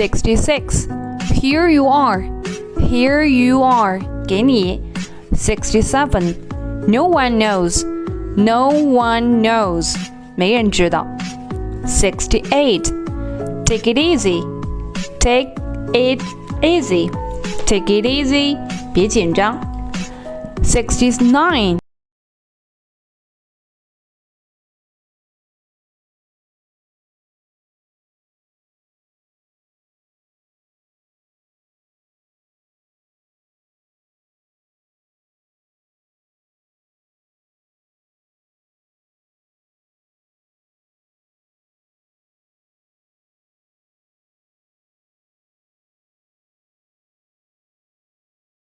66. Here you are. Here you are. 给你。67. No one knows. No one knows. 没人知道。68. Take it easy. Take it easy. Take it easy. 别紧张。69.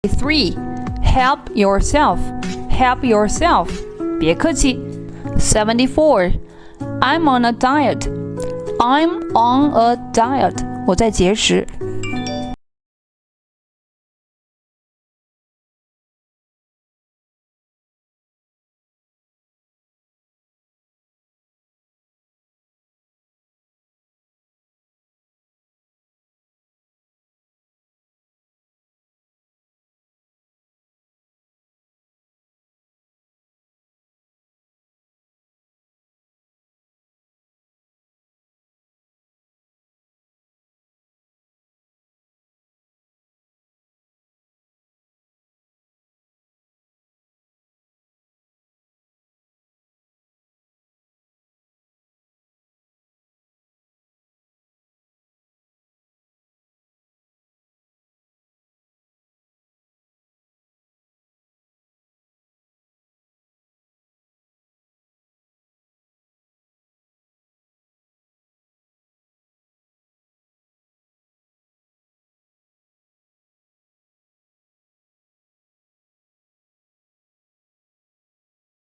Three, help yourself. Help yourself. 别客气。74. I'm on a diet. I'm on a diet. 我在节食。